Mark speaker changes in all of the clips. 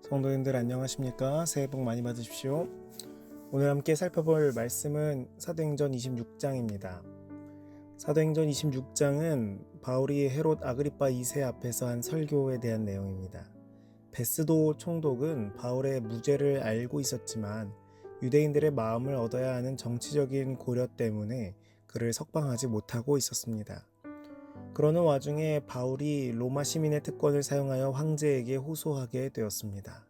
Speaker 1: 성도님들 안녕하십니까? 새해 복 많이 받으십시오. 오늘 함께 살펴볼 말씀은 사도행전 26장입니다. 사도행전 26장은 바울이 헤롯 아그리파 2세 앞에서 한 설교에 대한 내용입니다. 베스도 총독은 바울의 무죄를 알고 있었지만 유대인들의 마음을 얻어야 하는 정치적인 고려 때문에 그를 석방하지 못하고 있었습니다. 그러는 와중에 바울이 로마 시민의 특권을 사용하여 황제에게 호소하게 되었습니다.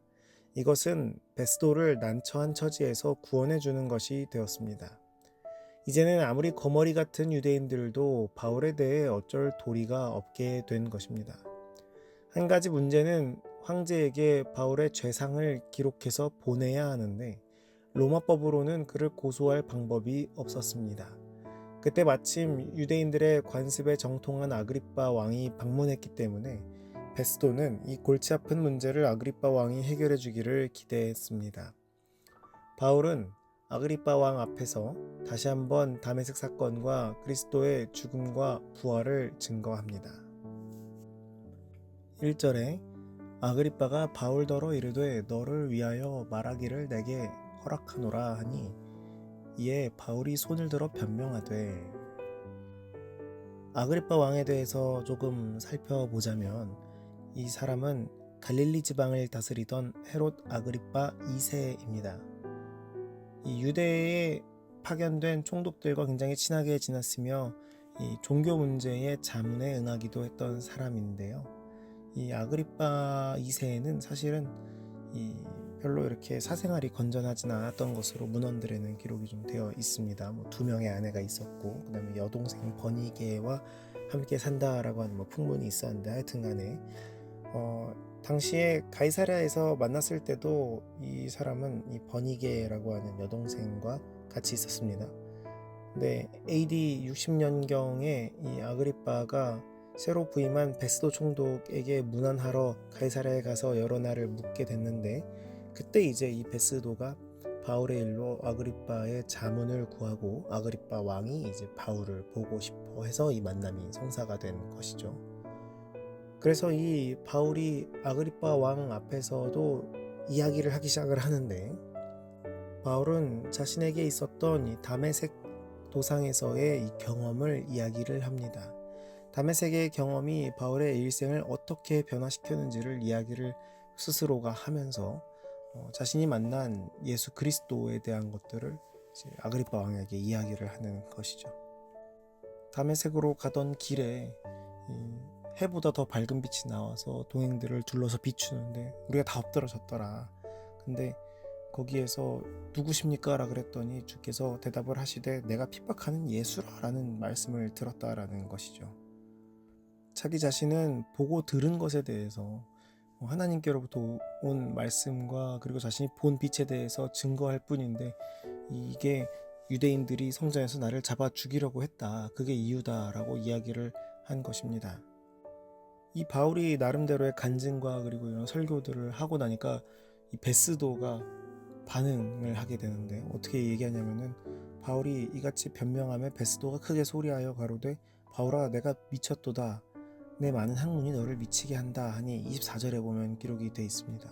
Speaker 1: 이것은 베스도를 난처한 처지에서 구원해 주는 것이 되었습니다. 이제는 아무리 거머리 같은 유대인들도 바울에 대해 어쩔 도리가 없게 된 것입니다. 한 가지 문제는 황제에게 바울의 죄상을 기록해서 보내야 하는데 로마법으로는 그를 고소할 방법이 없었습니다. 그때 마침 유대인들의 관습에 정통한 아그리빠 왕이 방문했기 때문에 베스도는 이 골치 아픈 문제를 아그리빠 왕이 해결해 주기를 기대했습니다. 바울은 아그리빠 왕 앞에서 다시 한번 다메섹 사건과 그리스도의 죽음과 부활을 증거합니다. 1절에 아그리빠가 바울더러 이르되 너를 위하여 말하기를 내게 허락하노라 하니 이에 바울이 손을 들어 변명하되, 아그리빠 왕에 대해서 조금 살펴보자면 이 사람은 갈릴리 지방을 다스리던 헤롯 아그리빠 2세입니다. 이 유대에 파견된 총독들과 굉장히 친하게 지냈으며 이 종교 문제의 자문에 응하기도 했던 사람인데요. 이 아그리빠 2세는 사실은 별로 이렇게 사생활이 건전하진 않았던 것으로 문헌들에는 기록이 좀 되어 있습니다. 2명의 아내가 있었고, 그 다음에 여동생 버니게와 함께 산다라고 하는 풍문이 있었는데, 하여튼간에 당시에 가이사랴에서 만났을 때도 이 사람은 이 버니게라고 하는 여동생과 같이 있었습니다. 근데 AD 60년경에 이 아그리빠가 새로 부임한 베스도 총독에게 문안하러 가이사랴에 가서 여러 날을 묵게 됐는데, 그때 이제 이 베스도가 바울의 일로 아그리빠의 자문을 구하고 아그리빠 왕이 이제 바울을 보고 싶어 해서 이 만남이 성사가 된 것이죠. 그래서 이 바울이 아그리빠 왕 앞에서도 이야기를 하기 시작을 하는데, 바울은 자신에게 있었던 이 다메섹 도상에서의 이 경험을 이야기를 합니다. 다메섹의 경험이 바울의 일생을 어떻게 변화시켰는지를 이야기를 스스로가 하면서 자신이 만난 예수 그리스도에 대한 것들을 이제 아그리빠 왕에게 이야기를 하는 것이죠. 다메섹으로 가던 길에 해보다 더 밝은 빛이 나와서 동행들을 둘러서 비추는데 우리가 다 엎드러졌더라. 근데 거기에서 누구십니까? 라 그랬더니 주께서 대답을 하시되 내가 핍박하는 예수라 라는 말씀을 들었다라는 것이죠. 자기 자신은 보고 들은 것에 대해서 하나님께로부터 온 말씀과 그리고 자신이 본 빛에 대해서 증거할 뿐인데, 이게 유대인들이 성전에서 나를 잡아 죽이려고 했다, 그게 이유다라고 이야기를 한 것입니다. 이 바울이 나름대로의 간증과 그리고 이런 설교들을 하고 나니까 이 베스도가 반응을 하게 되는데, 어떻게 얘기하냐면은 바울이 이같이 변명하며 베스도가 크게 소리하여 가로되 바울아 내가 미쳤도다, 내 많은 학문이 너를 미치게 한다 하니 24절에 보면 기록이 되어 있습니다.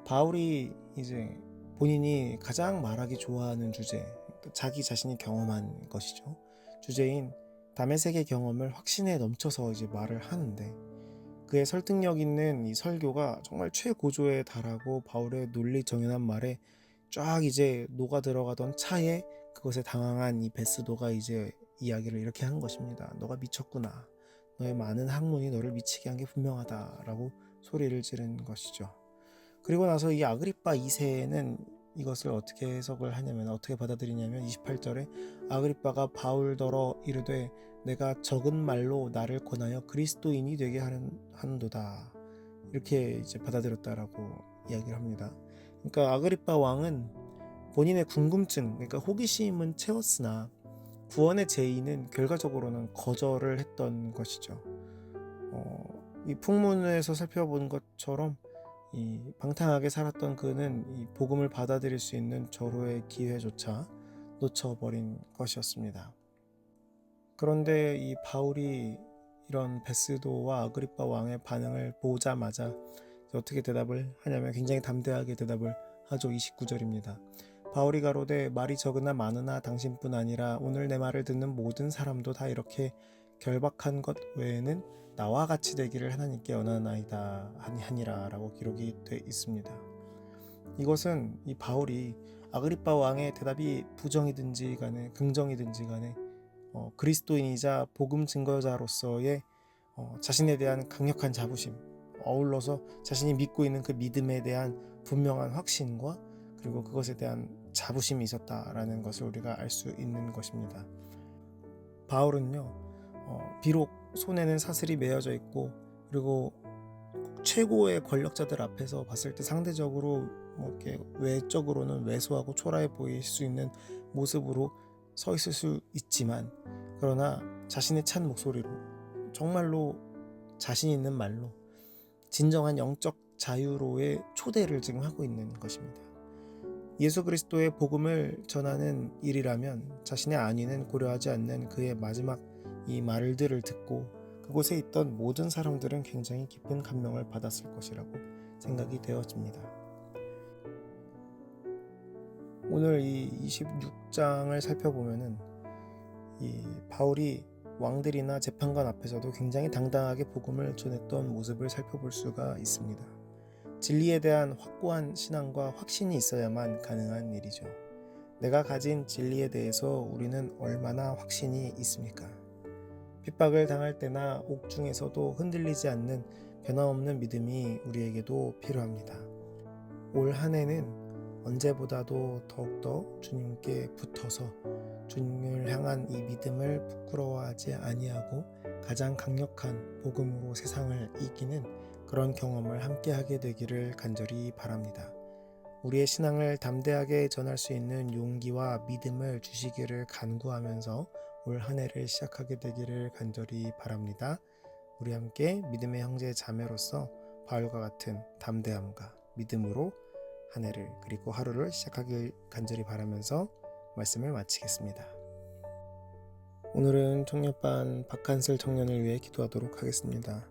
Speaker 1: 바울이 이제 본인이 가장 말하기 좋아하는 주제, 자기 자신이 경험한 것이죠. 주제인 다메섹의 경험을 확신에 넘쳐서 이제 말을 하는데, 그의 설득력 있는 이 설교가 정말 최고조에 달하고 바울의 논리 정연한 말에 쫙 이제 녹아 들어가던 차에 그것에 당황한 이 베스도가 이제 이야기를 이렇게 한 것입니다. 너가 미쳤구나. 너의 많은 학문이 너를 미치게 한 게 분명하다라고 소리를 지른 것이죠. 그리고 나서 이 아그리빠 2세는 이것을 어떻게 해석을 하냐면, 어떻게 받아들이냐면 28절에 아그리빠가 바울더러 이르되 내가 적은 말로 나를 권하여 그리스도인이 되게 하는도다, 이렇게 이제 받아들였다라고 이야기를 합니다. 그러니까 아그리빠 왕은 본인의 궁금증, 그러니까 호기심은 채웠으나 구원의 제의는 결과적으로는 거절을 했던 것이죠. 이 풍문에서 살펴본 것처럼 이 방탕하게 살았던 그는 이 복음을 받아들일 수 있는 절호의 기회조차 놓쳐버린 것이었습니다. 그런데 이 바울이 이런 베스도와 아그리빠 왕의 반응을 보자마자 어떻게 대답을 하냐면 굉장히 담대하게 대답을 하죠. 29절입니다. 바울이 가로되 말이 적으나 많으나 당신뿐 아니라 오늘 내 말을 듣는 모든 사람도 다 이렇게 결박한 것 외에는 나와 같이 되기를 하나님께 원하나이다 하니라 라고 기록이 되어 있습니다. 이것은 이 바울이 아그리빠 왕의 대답이 부정이든지 간에 긍정이든지 간에 그리스도인이자 복음 증거자로서의 자신에 대한 강력한 자부심, 어울러서 자신이 믿고 있는 그 믿음에 대한 분명한 확신과 그리고 그것에 대한 자부심이 있었다라는 것을 우리가 알 수 있는 것입니다. 바울은요, 비록 손에는 사슬이 매어져 있고 그리고 최고의 권력자들 앞에서 봤을 때 상대적으로 이렇게 외적으로는 왜소하고 초라해 보일 수 있는 모습으로 서 있을 수 있지만, 그러나 자신의 찬 목소리로 정말로 자신 있는 말로 진정한 영적 자유로의 초대를 지금 하고 있는 것입니다. 예수 그리스도의 복음을 전하는 일이라면 자신의 안위는 고려하지 않는 그의 마지막 이 말들을 듣고 그곳에 있던 모든 사람들은 굉장히 깊은 감명을 받았을 것이라고 생각이 되어집니다. 오늘 이 26장을 살펴보면은 이 바울이 왕들이나 재판관 앞에서도 굉장히 당당하게 복음을 전했던 모습을 살펴볼 수가 있습니다. 진리에 대한 확고한 신앙과 확신이 있어야만 가능한 일이죠. 내가 가진 진리에 대해서 우리는 얼마나 확신이 있습니까? 핍박을 당할 때나 옥중에서도 흔들리지 않는 변함없는 믿음이 우리에게도 필요합니다. 올 한 해는 언제보다도 더욱더 주님께 붙어서 주님을 향한 이 믿음을 부끄러워하지 아니하고 가장 강력한 복음으로 세상을 이기는 그런 경험을 함께 하게 되기를 간절히 바랍니다. 우리의 신앙을 담대하게 전할 수 있는 용기와 믿음을 주시기를 간구하면서 올 한 해를 시작하게 되기를 간절히 바랍니다. 우리 함께 믿음의 형제 자매로서 바울과 같은 담대함과 믿음으로 한 해를 그리고 하루를 시작하길 간절히 바라면서 말씀을 마치겠습니다. 오늘은 청년반 박한슬 청년을 위해 기도하도록 하겠습니다.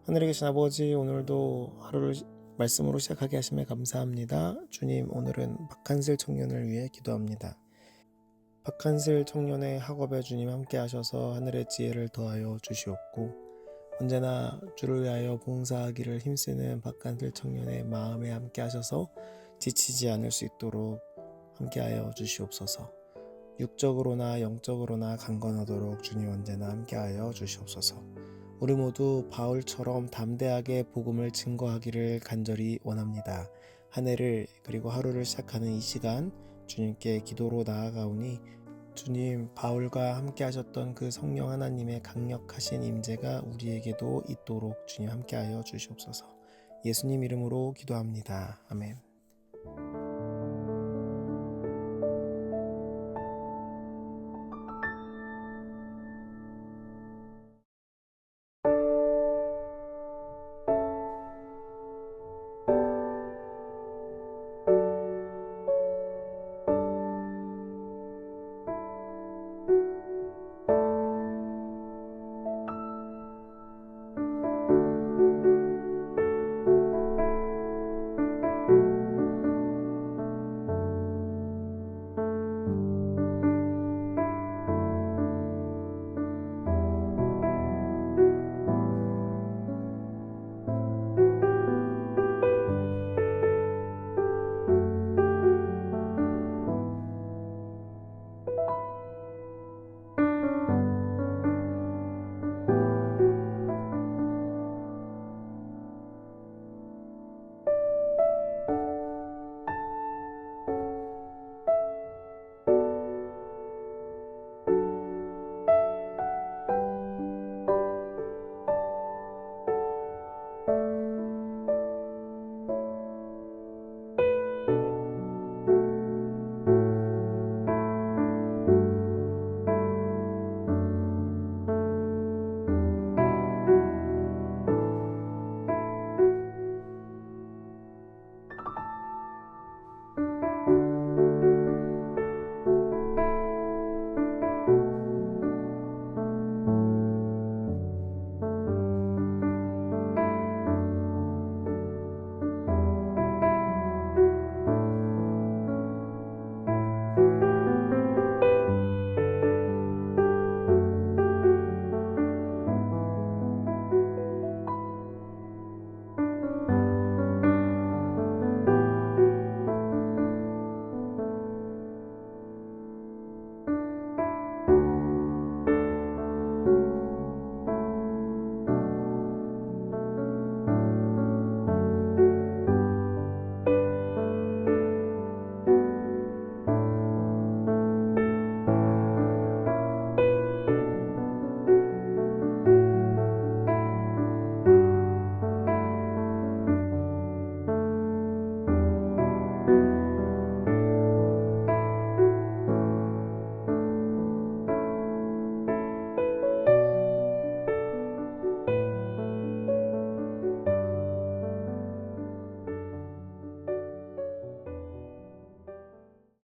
Speaker 1: 하늘에 계신 아버지, 오늘도 하루를 말씀으로 시작하게 하심에 감사합니다. 주님, 오늘은 박한슬 청년을 위해 기도합니다. 박한슬 청년의 학업에 주님 함께 하셔서 하늘의 지혜를 더하여 주시옵고, 언제나 주를 위하여 봉사하기를 힘쓰는 박한슬 청년의 마음에 함께 하셔서 지치지 않을 수 있도록 함께하여 주시옵소서. 육적으로나 영적으로나 강건하도록 주님 언제나 함께하여 주시옵소서. 우리 모두 바울처럼 담대하게 복음을 증거하기를 간절히 원합니다. 한 해를 그리고 하루를 시작하는 이 시간 주님께 기도로 나아가오니 주님, 바울과 함께 하셨던 그 성령 하나님의 강력하신 임재가 우리에게도 있도록 주님 함께하여 주시옵소서. 예수님 이름으로 기도합니다. 아멘.